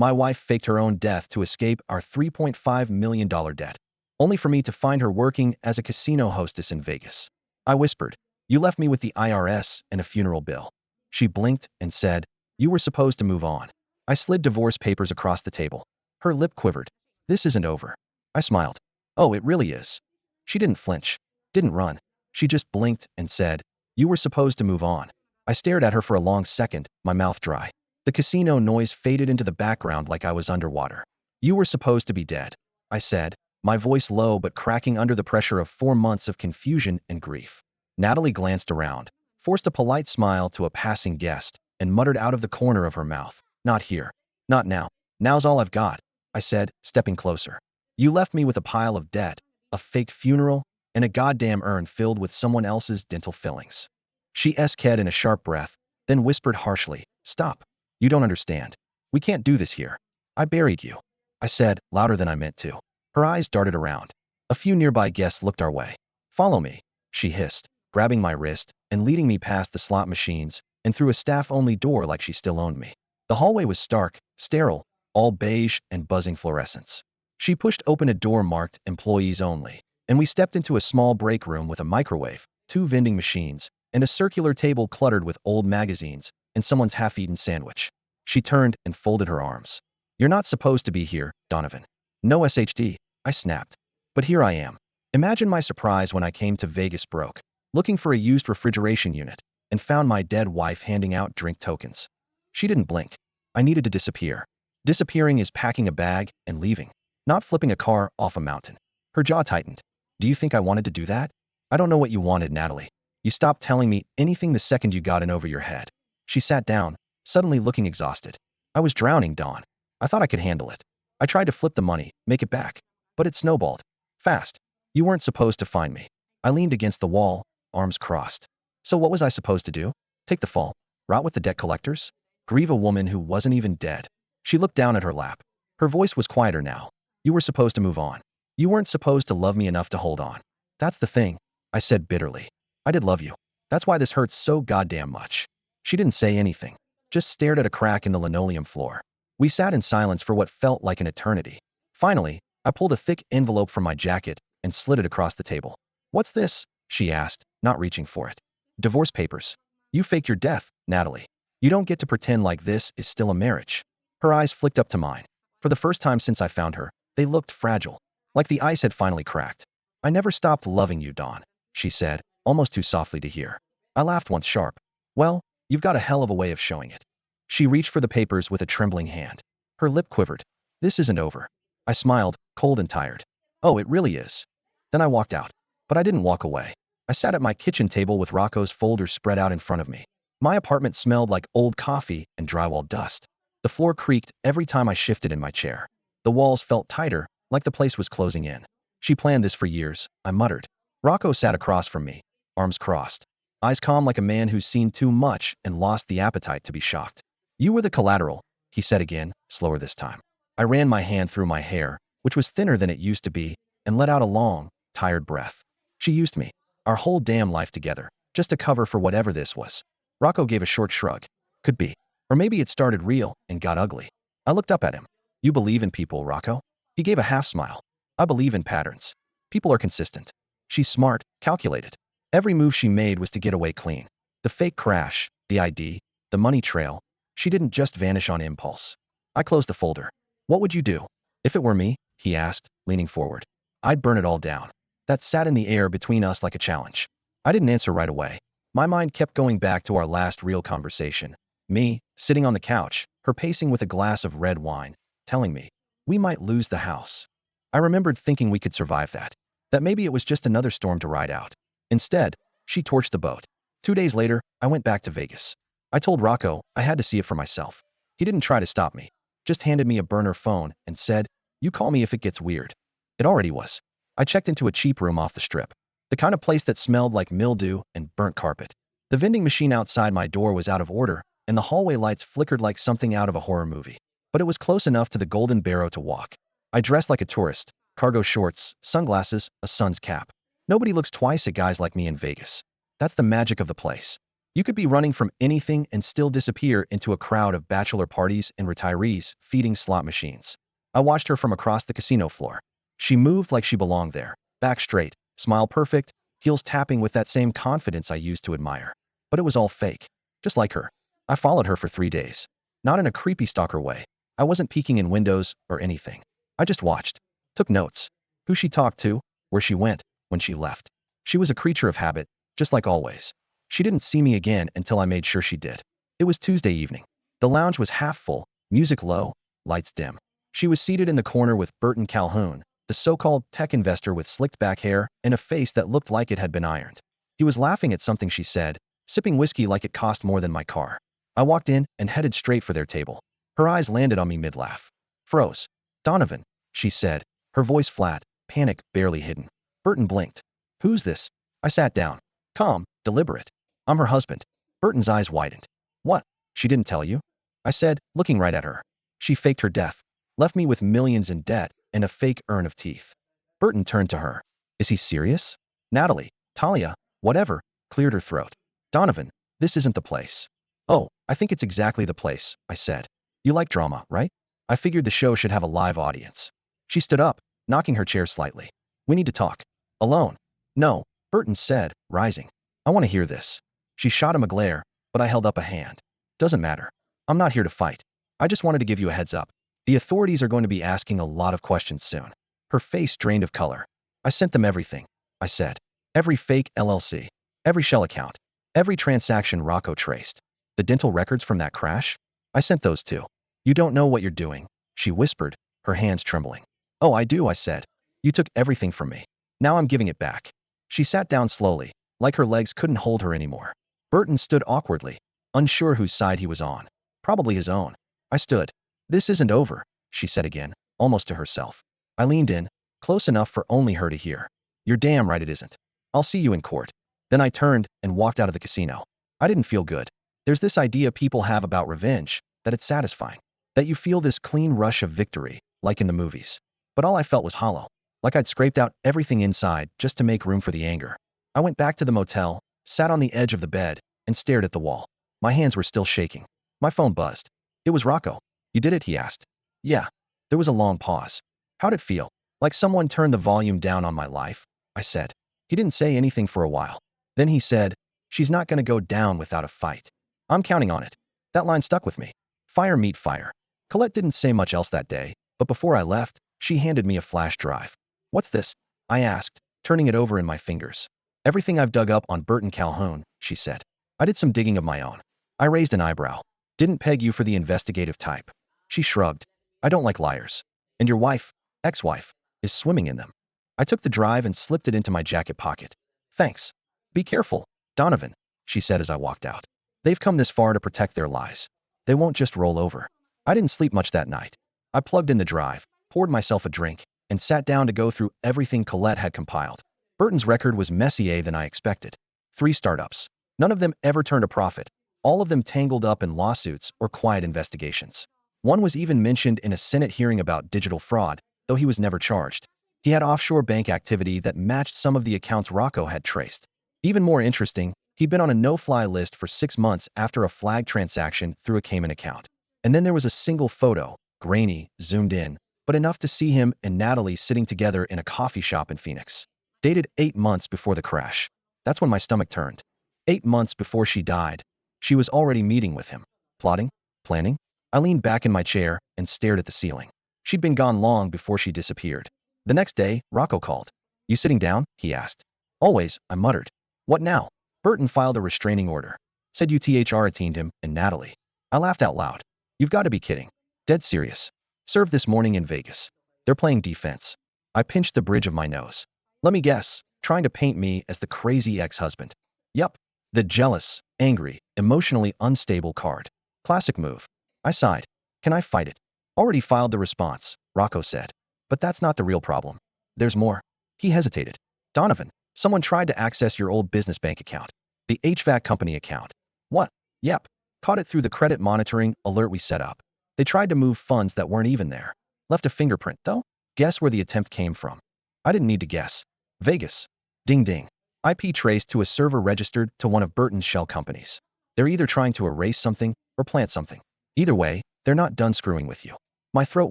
My wife faked her own death to escape our $3.5 million debt, only for me to find her working as a casino hostess in Vegas. I whispered, "You left me with the IRS and a funeral bill." She blinked and said, "You were supposed to move on." I slid divorce papers across the table. Her lip quivered. "This isn't over." I smiled. "Oh, it really is." She didn't flinch, didn't run. She just blinked and said, "You were supposed to move on." I stared at her for a long second, my mouth dry. The casino noise faded into the background like I was underwater. "You were supposed to be dead," I said, my voice low but cracking under the pressure of 4 months of confusion and grief. Natalie glanced around, forced a polite smile to a passing guest, and muttered out of the corner of her mouth, "Not here. Not now. Now's all I've got," I said, stepping closer. "You left me with a pile of debt, a fake funeral, and a goddamn urn filled with someone else's dental fillings." She sked in a sharp breath, then whispered harshly, "Stop. You don't understand. We can't do this here. I buried you," I said, louder than I meant to. Her eyes darted around. A few nearby guests looked our way. "Follow me," she hissed, grabbing my wrist and leading me past the slot machines and through a staff-only door like she still owned me. The hallway was stark, sterile, all beige and buzzing fluorescents. She pushed open a door marked "Employees Only," and we stepped into a small break room with a microwave, 2 vending machines, and a circular table cluttered with old magazines and someone's half-eaten sandwich. She turned and folded her arms. "You're not supposed to be here, Donovan." "No SHD, I snapped. "But here I am." Imagine my surprise when I came to Vegas broke, looking for a used refrigeration unit, and found my dead wife handing out drink tokens. She didn't blink. I needed to disappear. Disappearing is packing a bag and leaving, not flipping a car off a mountain. Her jaw tightened. "Do you think I wanted to do that?" "I don't know what you wanted, Natalie. You stopped telling me anything the second you got in over your head." She sat down, suddenly looking exhausted. "I was drowning, Dawn. I thought I could handle it. I tried to flip the money, make it back, but it snowballed. Fast. You weren't supposed to find me." I leaned against the wall, arms crossed. "So what was I supposed to do? Take the fall? Rot with the debt collectors? Grieve a woman who wasn't even dead?" She looked down at her lap. Her voice was quieter now. "You were supposed to move on. You weren't supposed to love me enough to hold on." "That's the thing," I said bitterly. "I did love you. That's why this hurts so goddamn much." She didn't say anything, just stared at a crack in the linoleum floor. We sat in silence for what felt like an eternity. Finally, I pulled a thick envelope from my jacket and slid it across the table. "What's this?" she asked, not reaching for it. "Divorce papers. You faked your death, Natalie. You don't get to pretend like this is still a marriage." Her eyes flicked up to mine. For the first time since I found her, they looked fragile, like the ice had finally cracked. "I never stopped loving you, Dawn," she said, almost too softly to hear. I laughed once sharp. "Well, you've got a hell of a way of showing it." She reached for the papers with a trembling hand. Her lip quivered. "This isn't over." I smiled, cold and tired. "Oh, it really is." Then I walked out. But I didn't walk away. I sat at my kitchen table with Rocco's folders spread out in front of me. My apartment smelled like old coffee and drywall dust. The floor creaked every time I shifted in my chair. The walls felt tighter, like the place was closing in. "She planned this for years," I muttered. Rocco sat across from me, arms crossed, eyes calm like a man who's seen too much and lost the appetite to be shocked. "You were the collateral," he said again, slower this time. I ran my hand through my hair, which was thinner than it used to be, and let out a long, tired breath. "She used me, our whole damn life together, just to cover for whatever this was." Rocco gave a short shrug. "Could be. Or maybe it started real and got ugly." I looked up at him. "You believe in people, Rocco?" He gave a half smile. "I believe in patterns. People are consistent." "She's smart, calculated." Every move she made was to get away clean. The fake crash, the ID, the money trail. She didn't just vanish on impulse. I closed the folder. "What would you do?" "If it were me," he asked, leaning forward, "I'd burn it all down." That sat in the air between us like a challenge. I didn't answer right away. My mind kept going back to our last real conversation. Me, sitting on the couch, her pacing with a glass of red wine, telling me, we might lose the house. I remembered thinking we could survive that. That maybe it was just another storm to ride out. Instead, she torched the boat. 2 days later, I went back to Vegas. I told Rocco I had to see it for myself. He didn't try to stop me, just handed me a burner phone and said, "You call me if it gets weird." It already was. I checked into a cheap room off the strip, the kind of place that smelled like mildew and burnt carpet. The vending machine outside my door was out of order, and the hallway lights flickered like something out of a horror movie. But it was close enough to the Golden Barrow to walk. I dressed like a tourist, cargo shorts, sunglasses, a sun's cap. Nobody looks twice at guys like me in Vegas. That's the magic of the place. You could be running from anything and still disappear into a crowd of bachelor parties and retirees feeding slot machines. I watched her from across the casino floor. She moved like she belonged there, back straight, smile perfect, heels tapping with that same confidence I used to admire. But it was all fake, just like her. I followed her for 3 days. Not in a creepy stalker way. I wasn't peeking in windows or anything. I just watched, took notes. Who she talked to, where she went, when she left. She was a creature of habit, just like always. She didn't see me again until I made sure she did. It was Tuesday evening. The lounge was half full, music low, lights dim. She was seated in the corner with Burton Calhoun, the so-called tech investor with slicked back hair and a face that looked like it had been ironed. He was laughing at something she said, sipping whiskey like it cost more than my car. I walked in and headed straight for their table. Her eyes landed on me mid-laugh. Froze. Donovan, she said, her voice flat, panic barely hidden. Burton blinked. Who's this? I sat down. Calm, deliberate. I'm her husband. Burton's eyes widened. What? She didn't tell you? I said, looking right at her. She faked her death, left me with millions in debt and a fake urn of teeth. Burton turned to her. Is he serious? Natalie, Talia, whatever, cleared her throat. Donovan, this isn't the place. Oh, I think it's exactly the place, I said. You like drama, right? I figured the show should have a live audience. She stood up, knocking her chair slightly. We need to talk. Alone. No, Burton said, rising. I want to hear this. She shot him a glare, but I held up a hand. Doesn't matter. I'm not here to fight. I just wanted to give you a heads up. The authorities are going to be asking a lot of questions soon. Her face drained of color. I sent them everything, I said. Every fake LLC. Every shell account. Every transaction Rocco traced. The dental records from that crash? I sent those too. You don't know what you're doing, she whispered, her hands trembling. Oh, I do, I said. You took everything from me. Now I'm giving it back. She sat down slowly, like her legs couldn't hold her anymore. Burton stood awkwardly, unsure whose side he was on. Probably his own. I stood. This isn't over, she said again, almost to herself. I leaned in, close enough for only her to hear. You're damn right it isn't. I'll see you in court. Then I turned and walked out of the casino. I didn't feel good. There's this idea people have about revenge, that it's satisfying. That you feel this clean rush of victory, like in the movies. But all I felt was hollow. Like I'd scraped out everything inside just to make room for the anger. I went back to the motel, sat on the edge of the bed, and stared at the wall. My hands were still shaking. My phone buzzed. It was Rocco. You did it, he asked. Yeah. There was a long pause. How'd it feel? Like someone turned the volume down on my life, I said. He didn't say anything for a while. Then he said, she's not going to go down without a fight. I'm counting on it. That line stuck with me. Fire meet fire. Colette didn't say much else that day, but before I left, she handed me a flash drive. What's this? I asked, turning it over in my fingers. Everything I've dug up on Burton Calhoun, she said. I did some digging of my own. I raised an eyebrow. Didn't peg you for the investigative type. She shrugged. I don't like liars. And your wife, ex-wife, is swimming in them. I took the drive and slipped it into my jacket pocket. Thanks. Be careful, Donovan, she said as I walked out. They've come this far to protect their lives. They won't just roll over. I didn't sleep much that night. I plugged in the drive, poured myself a drink, and sat down to go through everything Colette had compiled. Burton's record was messier than I expected. 3 startups. None of them ever turned a profit. All of them tangled up in lawsuits or quiet investigations. One was even mentioned in a Senate hearing about digital fraud, though he was never charged. He had offshore bank activity that matched some of the accounts Rocco had traced. Even more interesting, he'd been on a no-fly list for 6 months after a flagged transaction through a Cayman account. And then there was a single photo, grainy, zoomed in, but enough to see him and Natalie sitting together in a coffee shop in Phoenix. Dated 8 months before the crash. That's when my stomach turned. 8 months before she died. She was already meeting with him. Plotting? Planning? I leaned back in my chair and stared at the ceiling. She'd been gone long before she disappeared. The next day, Rocco called. You sitting down? He asked. Always, I muttered. What now? Burton filed a restraining order. Said UTHR-attained him and Natalie. I laughed out loud. You've got to be kidding. Dead serious. Served this morning in Vegas. They're playing defense. I pinched the bridge of my nose. Let me guess, trying to paint me as the crazy ex-husband. Yup. The jealous, angry, emotionally unstable card. Classic move. I sighed. Can I fight it? Already filed the response, Rocco said. But that's not the real problem. There's more. He hesitated. Donovan, someone tried to access your old business bank account. The HVAC company account. What? Yep. Caught it through the credit monitoring alert we set up. They tried to move funds that weren't even there. Left a fingerprint, though. Guess where the attempt came from. I didn't need to guess. Vegas. Ding ding. IP traced to a server registered to one of Burton's shell companies. They're either trying to erase something or plant something. Either way, they're not done screwing with you. My throat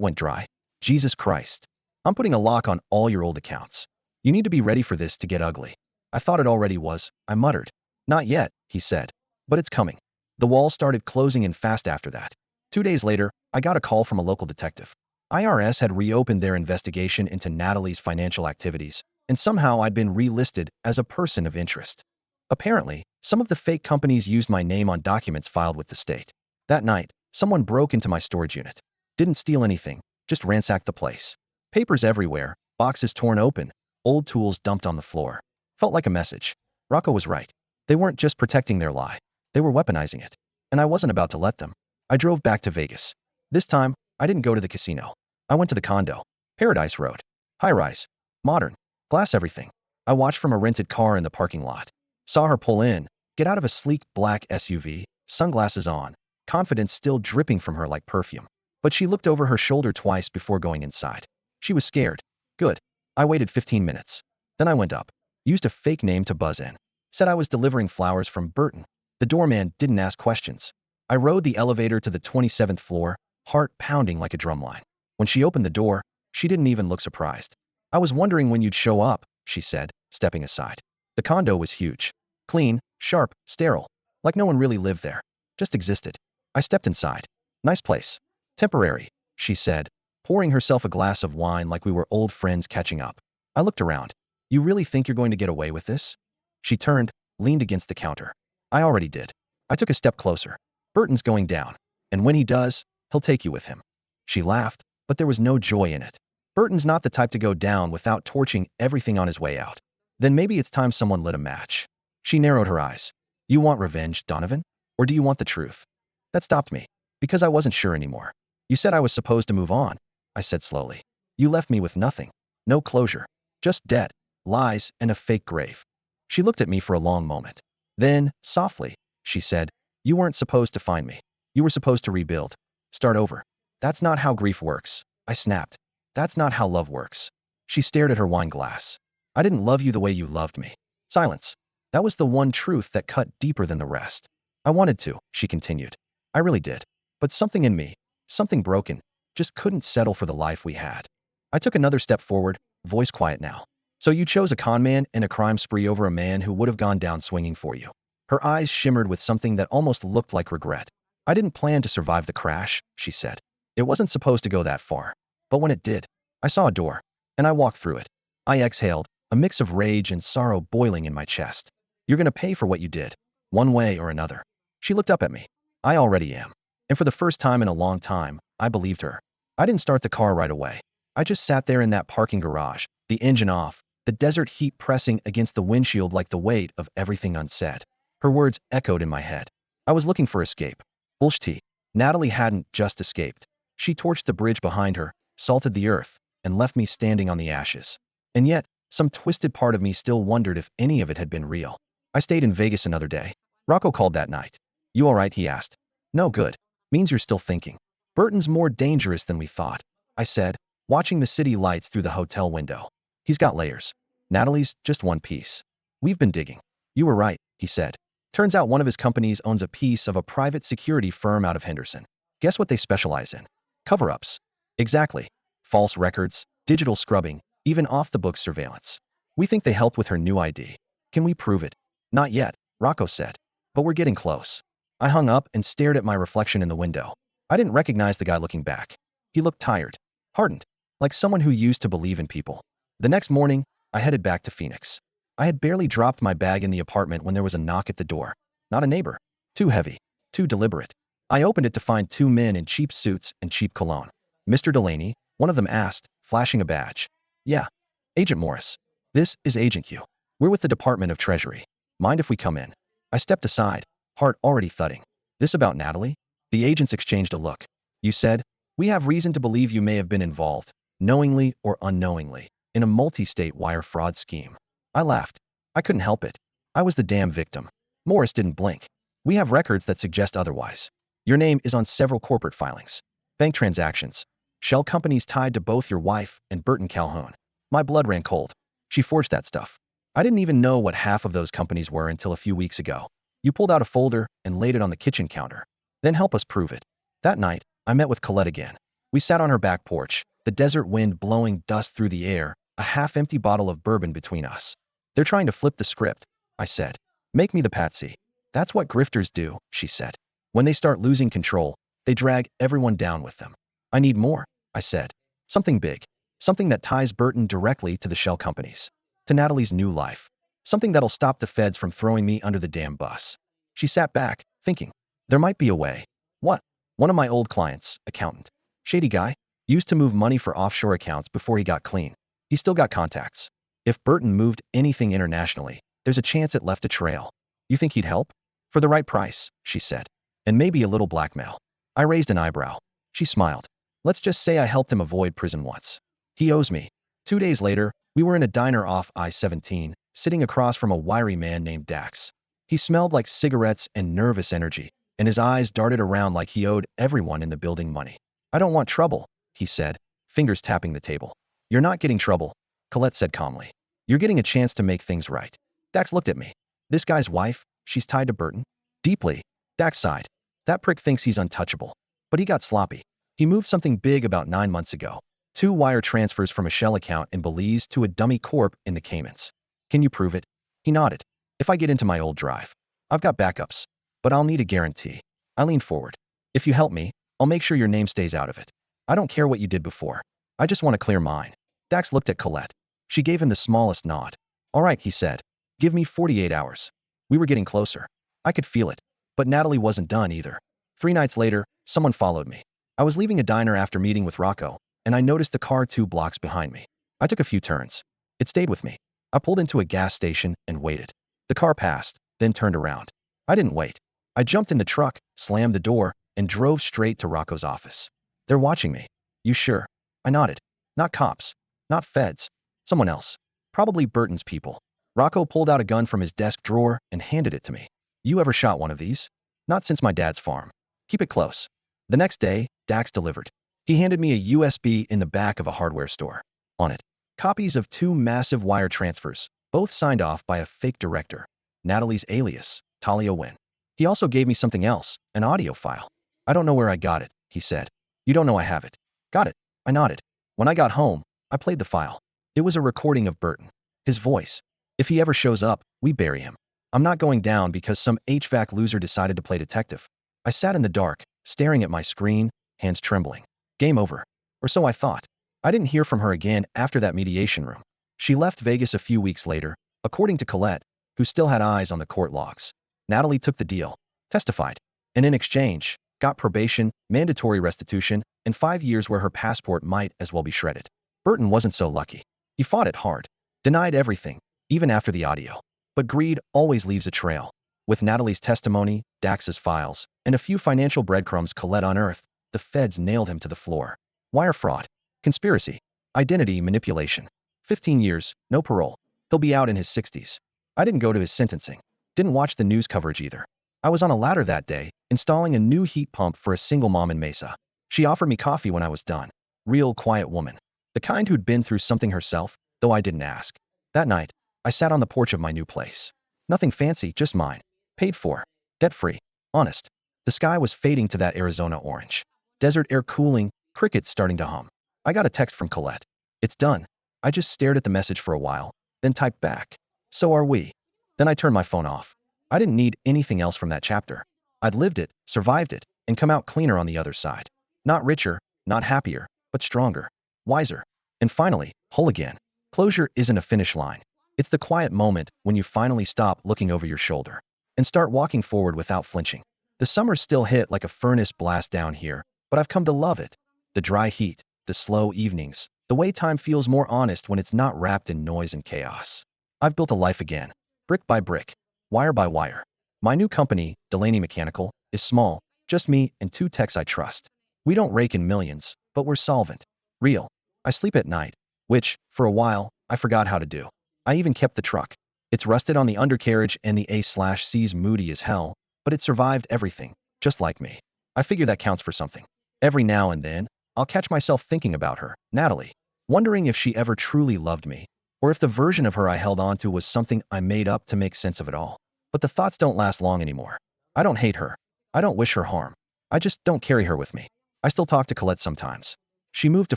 went dry. Jesus Christ. I'm putting a lock on all your old accounts. You need to be ready for this to get ugly. I thought it already was, I muttered. Not yet, he said. But it's coming. The walls started closing in fast after that. 2 days later, I got a call from a local detective. IRS had reopened their investigation into Natalie's financial activities, and somehow I'd been relisted as a person of interest. Apparently, some of the fake companies used my name on documents filed with the state. That night, someone broke into my storage unit. Didn't steal anything, just ransacked the place. Papers everywhere, boxes torn open, old tools dumped on the floor. Felt like a message. Rocco was right. They weren't just protecting their lie. They were weaponizing it. And I wasn't about to let them. I drove back to Vegas. This time, I didn't go to the casino. I went to the condo. Paradise Road. High-rise. Modern. Glass everything. I watched from a rented car in the parking lot. Saw her pull in, get out of a sleek black SUV, sunglasses on, confidence still dripping from her like perfume. But she looked over her shoulder twice before going inside. She was scared. Good. I waited 15 minutes. Then I went up. Used a fake name to buzz in. Said I was delivering flowers from Burton. The doorman didn't ask questions. I rode the elevator to the 27th floor, heart pounding like a drumline. When she opened the door, she didn't even look surprised. I was wondering when you'd show up, she said, stepping aside. The condo was huge. Clean, sharp, sterile. Like no one really lived there. Just existed. I stepped inside. Nice place. Temporary, she said, pouring herself a glass of wine like we were old friends catching up. I looked around. You really think you're going to get away with this? She turned, leaned against the counter. I already did. I took a step closer. Burton's going down. And when he does, he'll take you with him. She laughed, but there was no joy in it. Burton's not the type to go down without torching everything on his way out. Then maybe it's time someone lit a match. She narrowed her eyes. You want revenge, Donovan? Or do you want the truth? That stopped me, because I wasn't sure anymore. You said I was supposed to move on, I said slowly. You left me with nothing. No closure. Just debt, lies, and a fake grave. She looked at me for a long moment. Then, softly, she said, you weren't supposed to find me. You were supposed to rebuild. Start over. That's not how grief works. I snapped. That's not how love works. She stared at her wine glass. I didn't love you the way you loved me. Silence. That was the one truth that cut deeper than the rest. I wanted to, she continued. I really did. But something in me, something broken, just couldn't settle for the life we had. I took another step forward, voice quiet now. So you chose a con man and a crime spree over a man who would have gone down swinging for you. Her eyes shimmered with something that almost looked like regret. I didn't plan to survive the crash, she said. It wasn't supposed to go that far. But when it did, I saw a door, and I walked through it. I exhaled, a mix of rage and sorrow boiling in my chest. You're going to pay for what you did, one way or another. She looked up at me. I already am. And for the first time in a long time, I believed her. I didn't start the car right away. I just sat there in that parking garage, the engine off, the desert heat pressing against the windshield like the weight of everything unsaid. Her words echoed in my head. I was looking for escape. Bullshit. Natalie hadn't just escaped. She torched the bridge behind her, salted the earth, and left me standing on the ashes. And yet, some twisted part of me still wondered if any of it had been real. I stayed in Vegas another day. Rocco called that night. You all right? He asked. No, good. Means you're still thinking. Burton's more dangerous than we thought, I said, watching the city lights through the hotel window. He's got layers. Natalie's just one piece. We've been digging. You were right, he said. Turns out one of his companies owns a piece of a private security firm out of Henderson. Guess what they specialize in? Cover-ups. Exactly. False records, digital scrubbing, even off-the-books surveillance. We think they helped with her new ID. Can we prove it? Not yet, Rocco said. But we're getting close. I hung up and stared at my reflection in the window. I didn't recognize the guy looking back. He looked tired, hardened, like someone who used to believe in people. The next morning, I headed back to Phoenix. I had barely dropped my bag in the apartment when there was a knock at the door. Not a neighbor. Too heavy. Too deliberate. I opened it to find two men in cheap suits and cheap cologne. Mr. Delaney, one of them asked, flashing a badge. Yeah. Agent Morris. This is Agent Q. We're with the Department of Treasury. Mind if we come in? I stepped aside, heart already thudding. This about Natalie? The agents exchanged a look. You said, we have reason to believe you may have been involved, knowingly or unknowingly, in a multi-state wire fraud scheme. I laughed. I couldn't help it. I was the damn victim. Morris didn't blink. We have records that suggest otherwise. Your name is on several corporate filings. Bank transactions. Shell companies tied to both your wife and Burton Calhoun. My blood ran cold. She forged that stuff. I didn't even know what half of those companies were until a few weeks ago. You pulled out a folder and laid it on the kitchen counter. Then help us prove it. That night, I met with Colette again. We sat on her back porch, the desert wind blowing dust through the air, a half-empty bottle of bourbon between us. They're trying to flip the script, I said. Make me the patsy. That's what grifters do, she said. When they start losing control, they drag everyone down with them. I need more, I said. Something big. Something that ties Burton directly to the shell companies. To Natalie's new life. Something that'll stop the feds from throwing me under the damn bus. She sat back, thinking. There might be a way. What? One of my old clients, accountant. Shady guy. Used to move money for offshore accounts before he got clean. He still got contacts. If Burton moved anything internationally, there's a chance it left a trail. You think he'd help? For the right price, she said. And maybe a little blackmail. I raised an eyebrow. She smiled. Let's just say I helped him avoid prison once. He owes me. 2 days later, we were in a diner off I-17, sitting across from a wiry man named Dax. He smelled like cigarettes and nervous energy, and his eyes darted around like he owed everyone in the building money. I don't want trouble, he said, fingers tapping the table. You're not getting trouble, Colette said calmly. You're getting a chance to make things right. Dax looked at me. This guy's wife, she's tied to Burton? Deeply. Dax sighed. That prick thinks he's untouchable. But he got sloppy. He moved something big about 9 months ago. 2 wire transfers from a shell account in Belize to a dummy corp in the Caymans. Can you prove it? He nodded. If I get into my old drive. I've got backups. But I'll need a guarantee. I leaned forward. If you help me, I'll make sure your name stays out of it. I don't care what you did before. I just want to clear mine. Dax looked at Colette. She gave him the smallest nod. All right, he said. Give me 48 hours. We were getting closer. I could feel it. But Natalie wasn't done either. 3 nights later, someone followed me. I was leaving a diner after meeting with Rocco, and I noticed the car 2 blocks behind me. I took a few turns. It stayed with me. I pulled into a gas station and waited. The car passed, then turned around. I didn't wait. I jumped in the truck, slammed the door, and drove straight to Rocco's office. They're watching me. You sure? I nodded. Not cops. Not feds. Someone else. Probably Burton's people. Rocco pulled out a gun from his desk drawer and handed it to me. You ever shot one of these? Not since my dad's farm. Keep it close. The next day, Dax delivered. He handed me a USB in the back of a hardware store. On it, copies of 2 massive wire transfers, both signed off by a fake director. Natalie's alias, Talia Wynn. He also gave me something else, an audio file. I don't know where I got it, he said. You don't know I have it. Got it. I nodded. When I got home, I played the file. It was a recording of Burton. His voice. If he ever shows up, we bury him. I'm not going down because some HVAC loser decided to play detective. I sat in the dark, staring at my screen, hands trembling. Game over. Or so I thought. I didn't hear from her again after that mediation room. She left Vegas a few weeks later, according to Colette, who still had eyes on the court logs. Natalie took the deal, testified, and in exchange, got probation, mandatory restitution, and 5 years where her passport might as well be shredded. Burton wasn't so lucky. He fought it hard, denied everything, even after the audio. But greed always leaves a trail. With Natalie's testimony, Dax's files, and a few financial breadcrumbs Colette unearthed, the feds nailed him to the floor. Wire fraud, conspiracy, identity manipulation. 15 years, no parole. He'll be out in his 60s. I didn't go to his sentencing. Didn't watch the news coverage either. I was on a ladder that day, installing a new heat pump for a single mom in Mesa. She offered me coffee when I was done. Real quiet woman. The kind who'd been through something herself, though I didn't ask. That night, I sat on the porch of my new place. Nothing fancy, just mine. Paid for. Debt-free. Honest. The sky was fading to that Arizona orange. Desert air cooling, crickets starting to hum. I got a text from Colette. It's done. I just stared at the message for a while, then typed back. So are we. Then I turned my phone off. I didn't need anything else from that chapter. I'd lived it, survived it, and come out cleaner on the other side. Not richer, not happier, but stronger, wiser, and finally, whole again. Closure isn't a finish line. It's the quiet moment when you finally stop looking over your shoulder and start walking forward without flinching. The summer's still hit like a furnace blast down here, but I've come to love it. The dry heat, the slow evenings, the way time feels more honest when it's not wrapped in noise and chaos. I've built a life again, brick by brick, wire by wire. My new company, Delaney Mechanical, is small, just me and 2 techs I trust. We don't rake in millions, but we're solvent. Real. I sleep at night, which, for a while, I forgot how to do. I even kept the truck. It's rusted on the undercarriage and the A/C's moody as hell, but it survived everything, just like me. I figure that counts for something. Every now and then, I'll catch myself thinking about her, Natalie, wondering if she ever truly loved me. Or if the version of her I held on to was something I made up to make sense of it all. But the thoughts don't last long anymore. I don't hate her. I don't wish her harm. I just don't carry her with me. I still talk to Colette sometimes. She moved to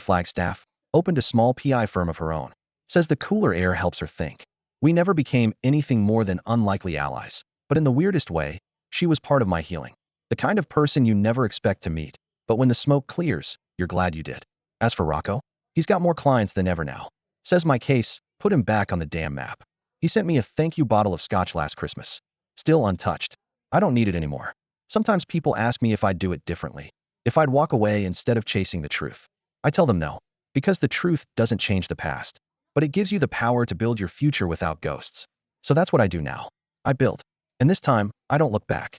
Flagstaff, opened a small PI firm of her own. Says the cooler air helps her think. We never became anything more than unlikely allies. But in the weirdest way, she was part of my healing. The kind of person you never expect to meet. But when the smoke clears, you're glad you did. As for Rocco, he's got more clients than ever now. Says my case put him back on the damn map. He sent me a thank you bottle of scotch last Christmas. Still untouched. I don't need it anymore. Sometimes people ask me if I'd do it differently. If I'd walk away instead of chasing the truth. I tell them no. Because the truth doesn't change the past. But it gives you the power to build your future without ghosts. So that's what I do now. I build. And this time, I don't look back.